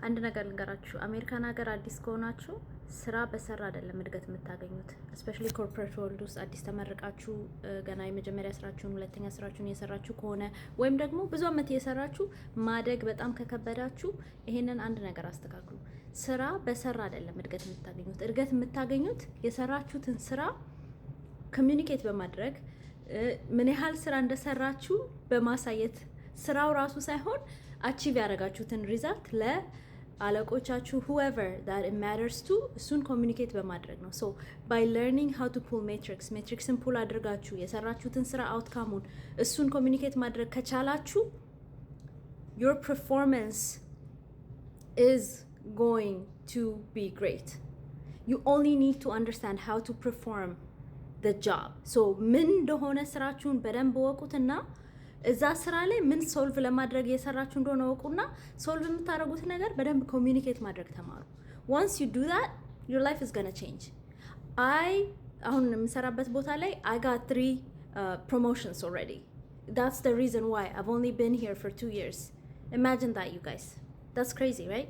አንድ ነገር ልንገራችሁ፣ አሜሪካን ሀገር አዲስ ከሆናችሁ ስራ በሰራ አይደለም እድገት የምታገኙት። ስፔሻሊ ኮርፖሬት ወርልድ ውስጥ አዲስ ተመርቃችሁ ገና የመጀመሪያ ስራችሁን ሁለተኛ ስራችሁን እየሰራችሁ ከሆነ ወይም ደግሞ ብዙ አመት እየሰራችሁ ማደግ በጣም ከከበዳችሁ ይሄንን አንድ ነገር አስተካክሉ። ስራ በሰራ አይደለም እድገት የምታገኙት። እድገት የምታገኙት የሰራችሁትን ስራ ኮሚኒኬት በማድረግ ምን ያህል ስራ እንደሰራችሁ በማሳየት ስራው ራሱ ሳይሆን አቺቭ ያደረጋችሁትን ሪዛልት ለአለቆቻችሁ whoever that it matters to እሱን ኮሚኒኬት በማድረግ ነው። ሶ by learning how to pull matrixን ፑል አድርጋችሁ የሰራችሁትን ስራ አውትካሙን እሱን ኮሚኒኬት ማድረግ ከቻላችሁ your performance is going to be great. You only need to understand how to perform the job. So ምን እንደሆነ ስራችሁን በደንብ ወቁትና እዛ ስራ ላይ ምን ሶልቭ ለማድረግ እየሰራችሁ እንደሆነ ወቁና ሶልቭ የምታደርጉት ነገር በደንብ ኮሚኒኬት ማድረግ ተማሩ። once you do that your life is going to change. አሁን የምሰራበት ቦታ ላይ I got 3 promotions already. That's the reason why I've only been here for 2 years. Imagine that, you guys. That's crazy, right?